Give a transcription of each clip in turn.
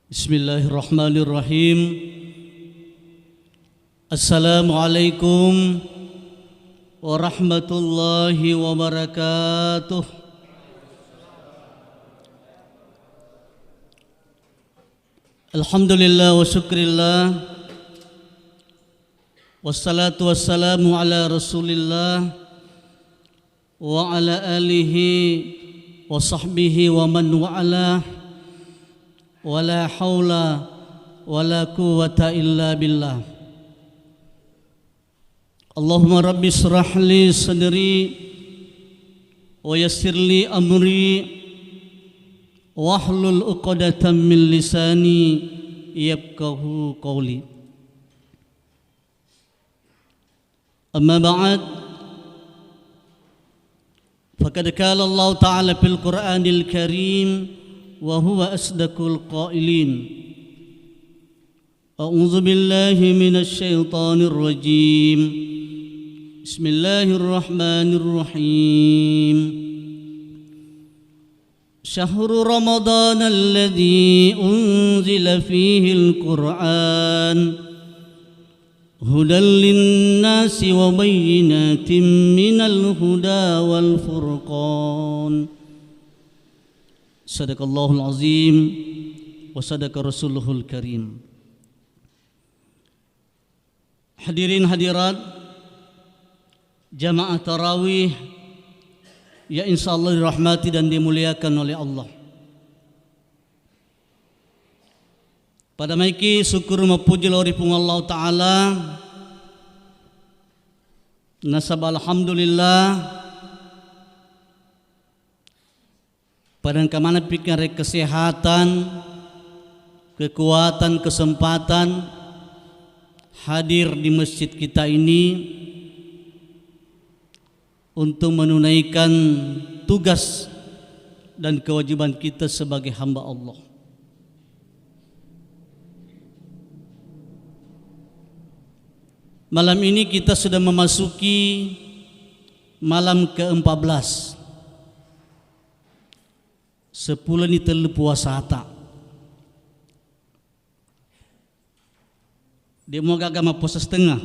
Bismillahirrahmanirrahim. Assalamualaikum warahmatullahi wabarakatuh. Alhamdulillah wa syukrillah. Wassalatu wassalamu ala rasulillah wa ala alihi wa sahbihi wa man wa'ala. Wala haula wala quwwata illa billah. Allahumma rabbi shrah li sadri wa yassir li amri wahlul 'uqdatam min lisani yafqahu qawli. Amma ba'd, faqad qala Allah ta'ala fil Qur'anil Karim wa huwa asdaqul qailin. A'udzu billahi minasy syaithanir rajim. Bismillahirrahmanirrahim. Syahrul Ramadan alladzi unzila fihi al-Qur'an hudan lin-nasi wa bayyinatin minal huda wal furqan. Sadaqallahul azim wa sadaqa rasuluhul karim. Hadirin hadirat jamaah tarawih ya insyaallah dirahmati dan dimuliakan oleh Allah. Pada maiki syukur memuji loripung Allah Ta'ala. Nasab alhamdulillah. Pada kemana pikir kesehatan, kekuatan, kesempatan hadir di masjid kita ini untuk menunaikan tugas dan kewajiban kita sebagai hamba Allah. Malam ini kita sudah memasuki malam ke-14. 10 ni telu puasa tak. Dia mau agama puasa setengah.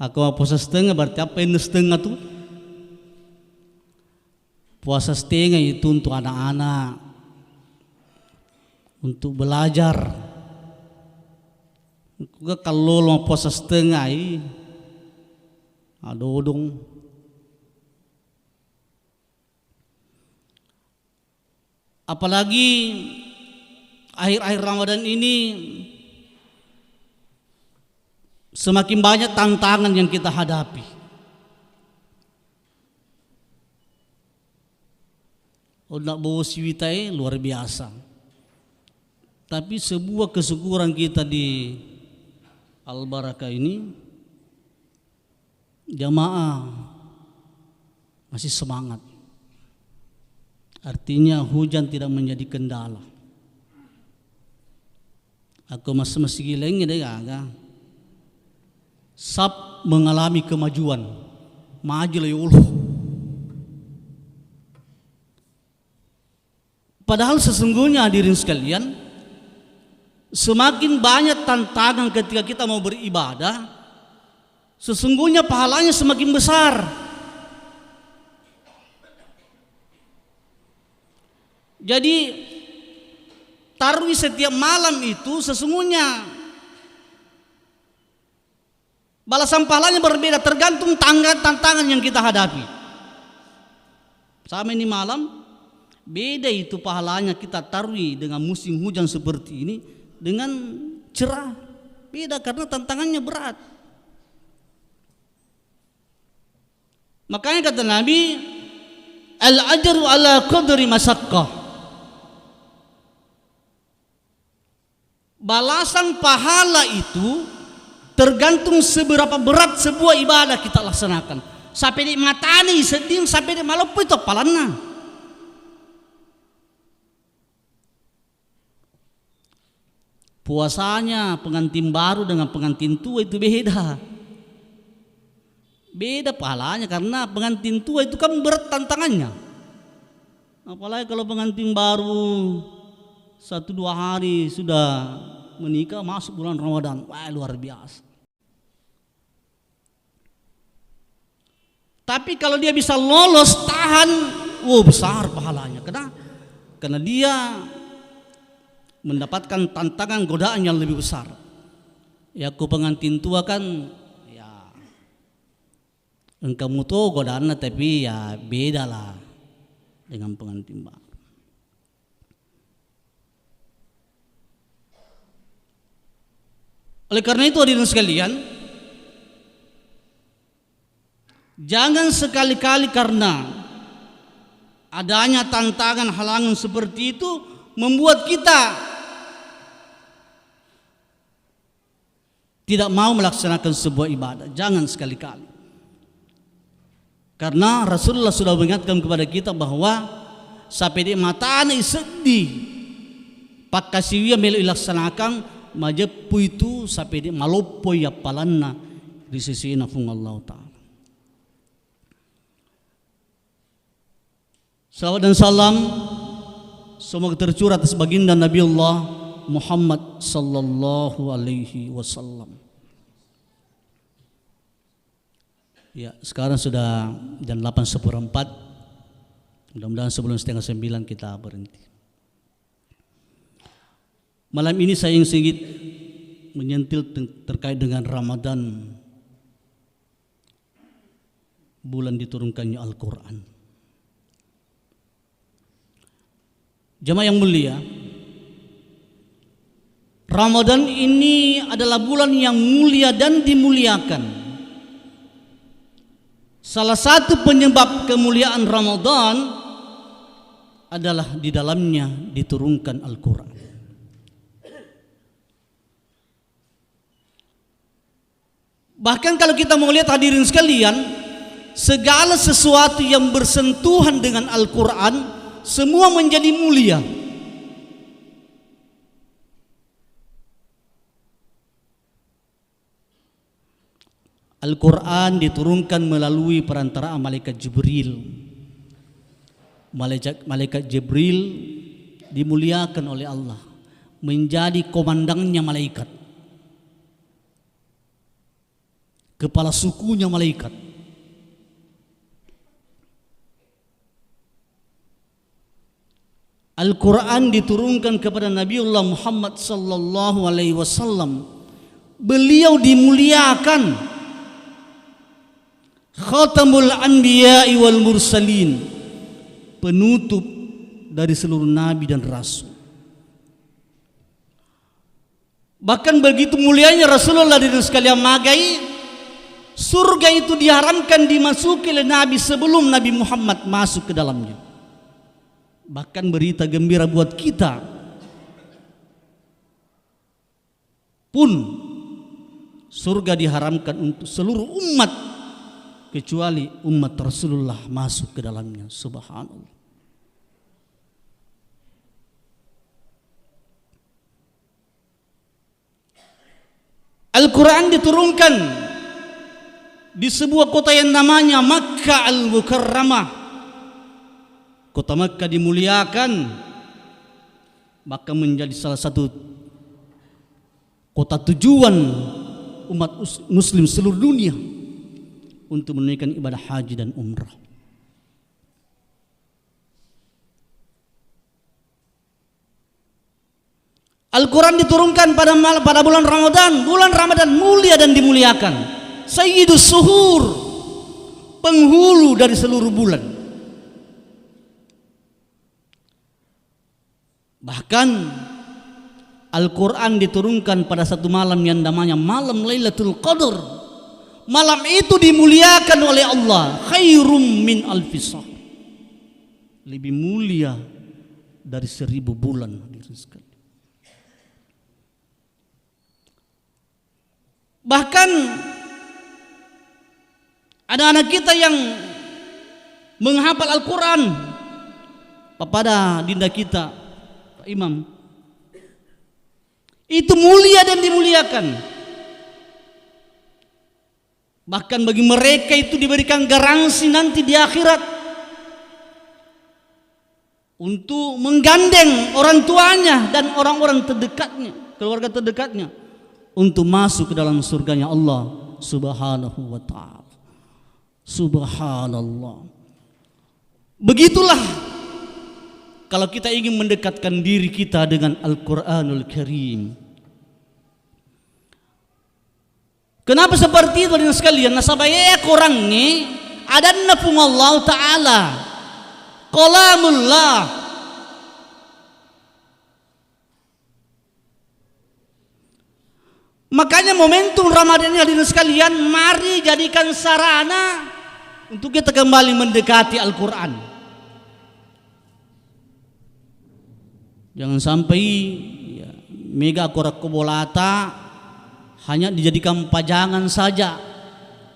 Aku mau puasa setengah berarti apa yang setengah tu? Puasa setengah itu untuk anak-anak, untuk belajar. Kalau mau puasa setengah aduh dong. Apalagi akhir-akhir Ramadan ini semakin banyak tantangan yang kita hadapi. Nak bawa siwitai luar biasa. Tapi sebuah kesyukuran kita di Al-Barakah ini, jamaah masih semangat. Artinya hujan tidak menjadi kendala. Aku masih gileng deh agak. Sab mengalami kemajuan, maju lah ya Allah. Padahal sesungguhnya hadirin sekalian, semakin banyak tantangan ketika kita mau beribadah, sesungguhnya pahalanya semakin besar. Jadi tarawih setiap malam itu sesungguhnya balasan pahalanya berbeda tergantung tantangan yang kita hadapi. Sama ini malam beda itu pahalanya kita tarawih dengan musim hujan seperti ini dengan cerah. Beda karena tantangannya berat. Makanya kata Nabi, al-ajru ala qadri masyaqqah. Balasan pahala itu tergantung seberapa berat sebuah ibadah kita laksanakan. Sampai di matani sedih, sampai di malupu itu pahalanya. Puasanya pengantin baru dengan pengantin tua itu beda. Beda pahalanya karena pengantin tua itu kan berat tantangannya. Apalagi kalau pengantin baru 1-2 hari sudah menikah, masuk bulan Ramadan. Wah, luar biasa. Tapi kalau dia bisa lolos, tahan, besar pahalanya. Kenapa? Karena dia mendapatkan tantangan godaan yang lebih besar. Ya, aku pengantin tua kan, ya engkau mutu godaan, tapi ya beda lah dengan pengantin baru. Oleh karena itu hadirin sekalian, jangan sekali-kali karena adanya tantangan halangan seperti itu membuat kita tidak mau melaksanakan sebuah ibadah. Jangan sekali-kali. Karena Rasulullah sudah mengingatkan kepada kita bahwa sampai di matanya sedih pak kasiwia melu ilaksanakan majepu itu sampai di malopo ya palanna di sisi nafung Allah Ta'ala. Salawat dan salam semoga tercurah atas baginda Nabi Allah Muhammad sallallahu alaihi wasallam. Ya, sekarang sudah jam 8:04. Mudah-mudahan sebelum 8:30 kita berhenti. Malam ini saya ingin sedikit menyentil terkait dengan Ramadan, bulan diturunkannya Al-Quran. Jemaah yang mulia, Ramadan ini adalah bulan yang mulia dan dimuliakan. Salah satu penyebab kemuliaan Ramadan adalah di dalamnya diturunkan Al-Quran. Bahkan kalau kita mau lihat hadirin sekalian, segala sesuatu yang bersentuhan dengan Al-Quran semua menjadi mulia. Al-Quran diturunkan melalui perantaraan malaikat Jibril. Malaikat Jibril dimuliakan oleh Allah, menjadi komandannya malaikat, kepala sukunya malaikat. Al-Quran diturunkan kepada Nabiullah Muhammad sallallahu alaihi wasallam. Beliau dimuliakan, Khatamul Anbiya'i wal Mursalin, penutup dari seluruh nabi dan rasul. Bahkan begitu mulianya Rasulullah dari sekalian magai, surga itu diharamkan dimasuki oleh Nabi sebelum Nabi Muhammad masuk ke dalamnya. Bahkan berita gembira buat kita pun, surga diharamkan untuk seluruh umat kecuali umat Rasulullah masuk ke dalamnya. Subhanallah. Al-Quran diturunkan di sebuah kota yang namanya Makkah Al-Mukarramah. Kota Makkah dimuliakan, bahkan menjadi salah satu kota tujuan umat muslim seluruh dunia untuk menunaikan ibadah haji dan umrah. Al-Quran diturunkan pada bulan Ramadan. Bulan Ramadan mulia dan dimuliakan. Sayyidus Suhur, penghulu dari seluruh bulan. Bahkan Al-Quran diturunkan pada satu malam yang namanya malam Lailatul Qadar. Malam itu dimuliakan oleh Allah, khairum min alfisah, lebih mulia dari 1000 bulan. Bahkan ada anak kita yang menghafal Al-Quran kepada dinda kita, Pak Imam, itu mulia dan dimuliakan. Bahkan bagi mereka itu diberikan garansi nanti di akhirat. untuk menggandeng orang tuanya dan orang-orang terdekatnya, keluarga terdekatnya, untuk masuk ke dalam surganya Allah Subhanahu wa ta'ala. Subhanallah. Begitulah kalau kita ingin mendekatkan diri kita dengan Al-Quranul Karim. Kenapa seperti itu dengan sekalian? Nasabaya Quran ni adanna pun Allah Ta'ala Qalamullah. Makanya momentum Ramadan ini hadirin sekalian, mari jadikan sarana untuk kita kembali mendekati Al-Quran. Jangan sampai ya, mega korak kobolata hanya dijadikan pajangan saja,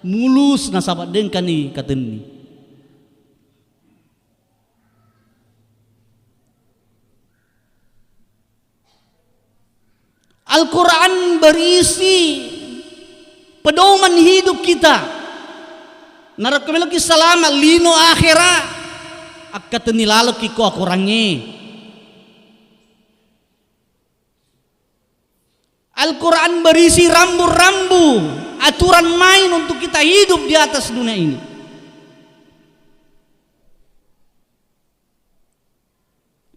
mulus nasabat dengkan ni kata ni. Al-Quran berisi pedoman hidup kita. Narakamilaki salama lino akhira akat nilalaki ko akurangi. Al-Quran berisi rambu-rambu aturan main untuk kita hidup di atas dunia ini.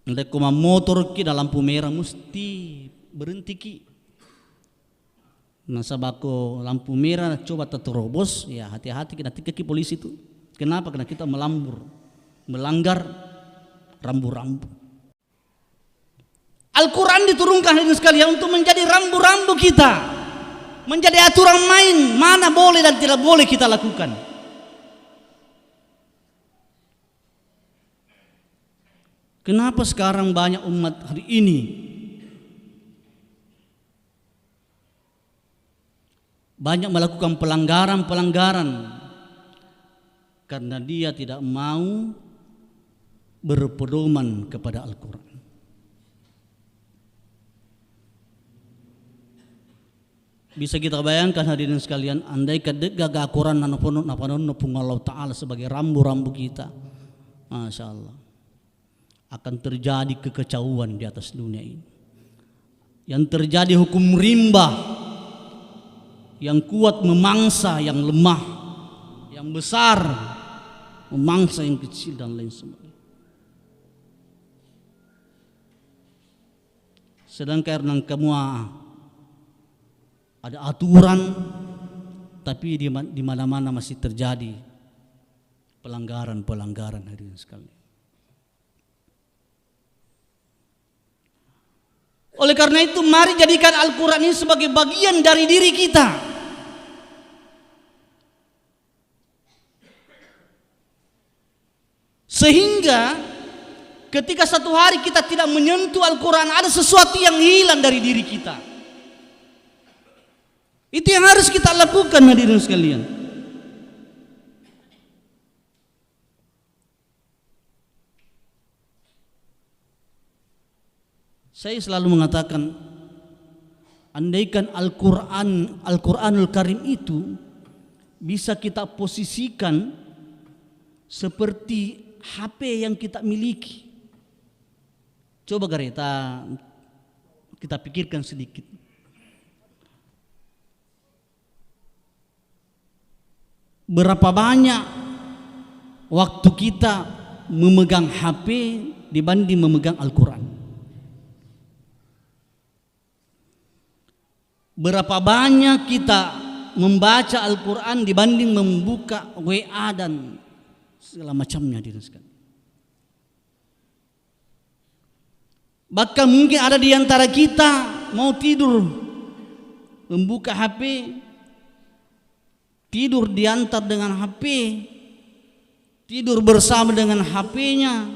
Ndek kuma motor ki dalam lampu merah mesti berhenti ki. Nasabako lampu merah coba terobos, ya hati-hati kita tikaki polisi itu. Kenapa? Karena kita melanggar rambu-rambu. Al-Quran diturunkan hadirin sekalian untuk menjadi rambu-rambu kita, menjadi aturan main mana boleh dan tidak boleh kita lakukan. Kenapa sekarang banyak umat hari ini banyak melakukan pelanggaran-pelanggaran? Karena dia tidak mau berpedoman kepada Al-Quran. Bisa kita bayangkan hadirin sekalian, andai gaga Al-Quran napun Allah Ta'ala sebagai rambu-rambu kita, Masya Allah, akan terjadi kekacauan di atas dunia ini. Yang terjadi hukum rimba, yang kuat memangsa yang lemah, yang besar memangsa yang kecil dan lain sebagainya. Sedangkan karena kamu ada aturan, tapi di mana-mana masih terjadi pelanggaran-pelanggaran hadirin sekalian. Oleh karena itu mari jadikan Al-Quran ini sebagai bagian dari diri kita. Sehingga ketika satu hari kita tidak menyentuh Al-Quran, ada sesuatu yang hilang dari diri kita. Itu yang harus kita lakukan hadirin sekalian. Saya selalu mengatakan, andaikan Al-Quranul Karim itu bisa kita posisikan seperti HP yang kita miliki. Coba kita pikirkan sedikit. Berapa banyak waktu kita memegang HP dibanding memegang Al-Quran? Berapa banyak kita membaca Al-Quran dibanding membuka WA dan segala macamnya di sekali. Bahkan mungkin ada di antara kita mau tidur membuka HP, tidur diantar dengan HP, tidur bersama dengan HP-nya.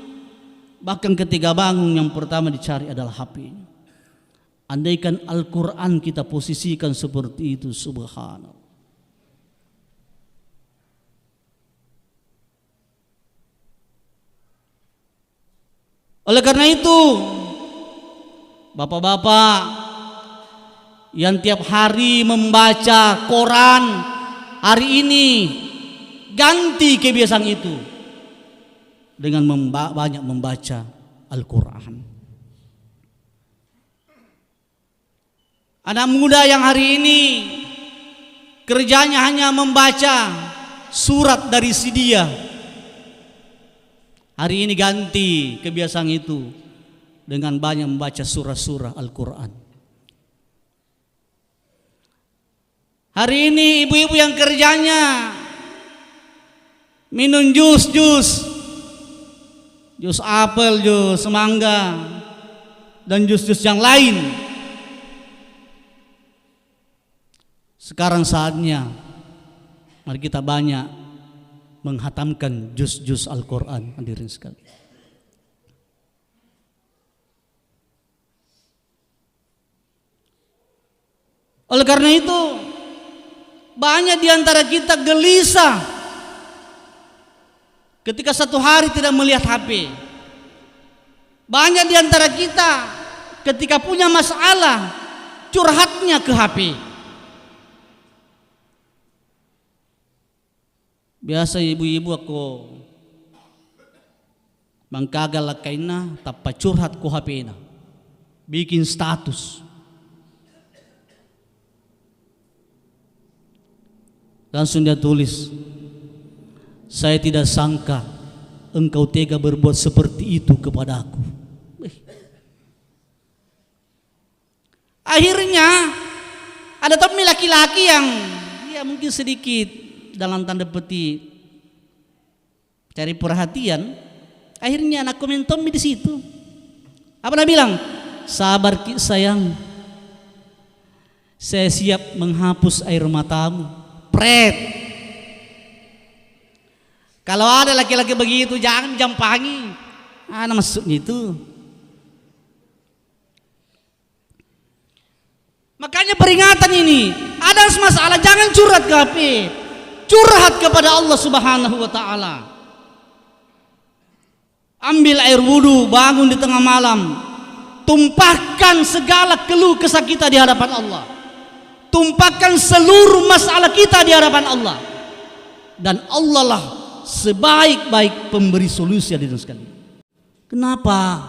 Bahkan ketika bangun yang pertama dicari adalah HP-nya. Andaikan Al-Quran kita posisikan seperti itu, subhanallah. Oleh karena itu, bapak-bapak yang tiap hari membaca Quran, hari ini ganti kebiasaan itu dengan banyak membaca Al-Quran. Anak muda yang hari ini kerjanya hanya membaca surat dari si dia, hari ini ganti kebiasaan itu dengan banyak membaca surah-surah Al-Quran. Hari ini ibu-ibu yang kerjanya minum jus apel, jus semangga, dan jus-jus yang lain. Sekarang saatnya mari kita banyak menghatamkan jus-jus Al-Quran, hadirin sekali. Oleh karena itu, banyak di antara kita gelisah ketika satu hari tidak melihat HP. Banyak di antara kita ketika punya masalah curhatnya ke HP. Biasa ibu-ibu aku mangkagal kaina tappa curhat ku HP na, bikin status. Langsung dia tulis, saya tidak sangka engkau tega berbuat seperti itu kepada aku. Akhirnya ada teman laki-laki yang ya mungkin sedikit dalam tanda petik cari perhatian. Akhirnya anak komentar di situ. Apa dia bilang? Sabar Ki sayang, saya siap menghapus air matamu. Pret. Kalau ada laki-laki begitu jangan jampangi. Ana maksudnya itu. Makanya peringatan ini, ada masalah jangan curhat ke HP. Curhat kepada Allah Subhanahu wa taala. Ambil air wudu, bangun di tengah malam, tumpahkan segala keluh kesah kita di hadapan Allah. Tumpahkan seluruh masalah kita di hadapan Allah, dan Allah lah sebaik-baik pemberi solusi, hadirin sekalian. Kenapa?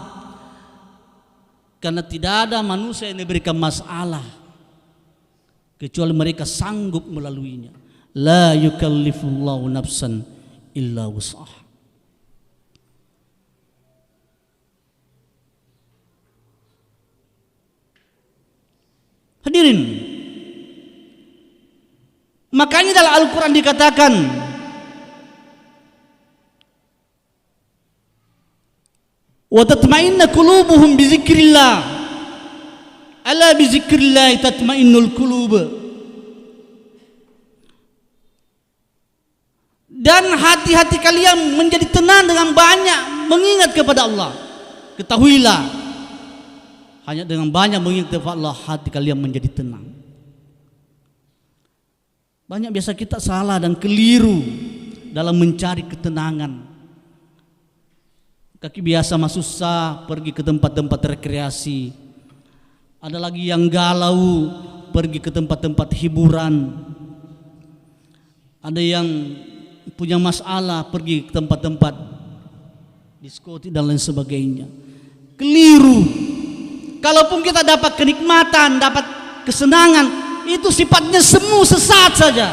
Karena tidak ada manusia yang diberikan masalah kecuali mereka sanggup melaluinya. La yukallifullahu nafsan illa wus'aha. Hadirin, makanya dalam Al-Quran dikatakan wa tatma'inna qulubuhum bi dzikrillah, ala bi dzikrillah tatma'innul qulub. Dan hati-hati kalian menjadi tenang dengan banyak mengingat kepada Allah. Ketahuilah, hanya dengan banyak mengingat kepada Allah hati kalian menjadi tenang. Banyak biasa kita salah dan keliru dalam mencari ketenangan. Kaki biasa mah susah pergi ke tempat-tempat rekreasi. Ada lagi yang galau pergi ke tempat-tempat hiburan. Ada yang punya masalah pergi ke tempat-tempat diskotik dan lain sebagainya. Keliru. Kalaupun kita dapat kenikmatan, dapat kesenangan, itu sifatnya semu sesat saja.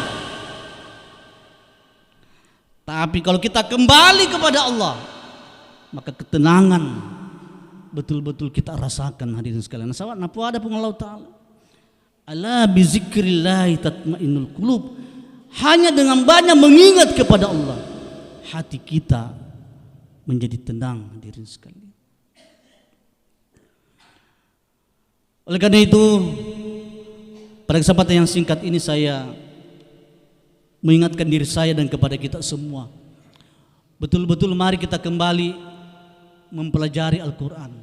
Tapi kalau kita kembali kepada Allah, maka ketenangan betul-betul kita rasakan, hadirin sekalian. Sawat napa ada pun Allah Ta'ala. Ala bi zikrillah tatmainnul qulub. Hanya dengan banyak mengingat kepada Allah, hati kita menjadi tenang, hadirin sekalian. Oleh karena itu, pada kesempatan yang singkat ini saya mengingatkan diri saya dan kepada kita semua, betul-betul mari kita kembali mempelajari Al-Quran.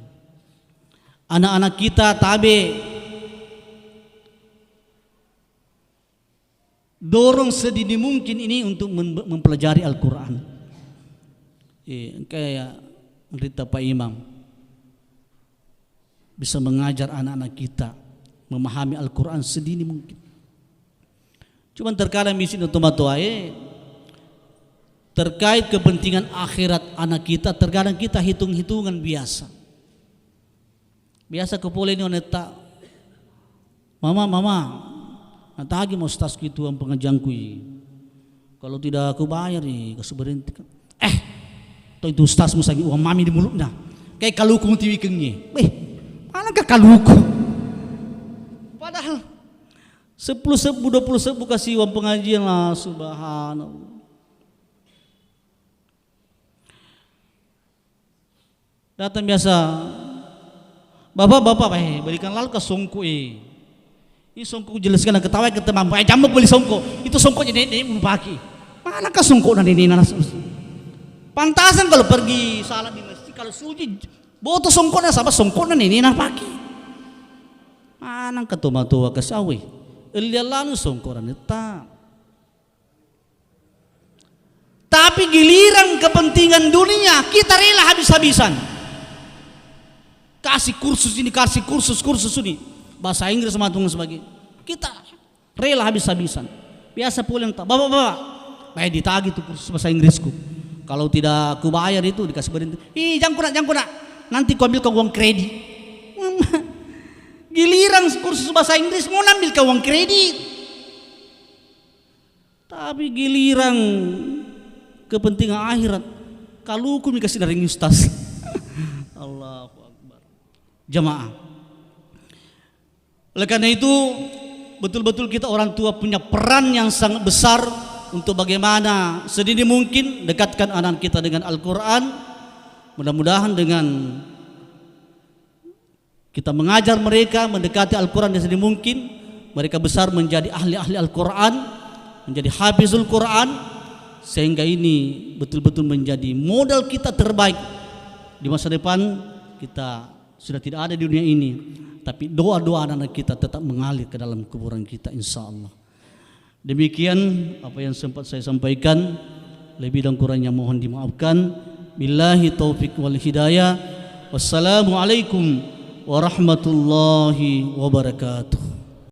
Anak-anak kita tabe, dorong sedini mungkin ini untuk mempelajari Al-Quran. Kayak cerita Pak Imam, bisa mengajar anak-anak kita memahami Al-Quran sedini mungkin. Cuman terkadang misi untuk matuae terkait kepentingan akhirat anak kita, terkadang kita hitung-hitungan biasa. Biasa kepulih ni oneta. Mama, natagi mo stas gitu ang pengajangku. Kalau tidak aku bayar kasih berhenti. Itu stas mo sagi uang mami di mulut na. Kayak kaluku mo tiwikengnya. Mana ka kaluku? Padahal 10 sebu 20 sebu kasih uang pengajian lah, subhanallah. Datang biasa, bapak berikan lalu ke songko Ini songko jelaskan dan ketawa ke teman. Jangan beli songko. Itu songko jadi nenek mau pakai. Mana ke songko dan ini nanas. Pantasan kalau pergi salat di masjid kalau suci, bawa tu songko na sama songko na ini nak pakai. Mana ke tua ke sawi. Elialanu songko dan eta. Tapi giliran kepentingan dunia kita rela habis-habisan. Kasih kursus ini, kasih kursus ini. Bahasa Inggris sama tunggu sebagai. Kita rela habis-habisan. Biasa pulang tak. Bapak. Baik ditagih tuh kursus bahasa Inggrisku. Kalau tidak aku bayar itu dikasih berhenti. Jangan kuna. Nanti kau ambil ke uang kredit. Giliran kursus bahasa Inggris mau ambil ke uang kredit. Tapi giliran kepentingan akhirat. Kalau aku dikasih dari ustaz. Allahu Akbar. Jamaah. Oleh karena itu betul-betul kita orang tua punya peran yang sangat besar untuk bagaimana sedini mungkin dekatkan anak kita dengan Al-Quran. Mudah-mudahan dengan kita mengajar mereka mendekati Al-Quran yang sedini mungkin, mereka besar menjadi ahli-ahli Al-Quran, menjadi hafizul Quran, sehingga ini betul-betul menjadi modal kita terbaik di masa depan. Kita sudah tidak ada di dunia ini, tapi doa-doa anak-anak kita tetap mengalir ke dalam kuburan kita, insya Allah. Demikian apa yang sempat saya sampaikan, lebih dan kurangnya mohon dimaafkan. Billahi taufik wal hidayah. Wassalamualaikum warahmatullahi wabarakatuh.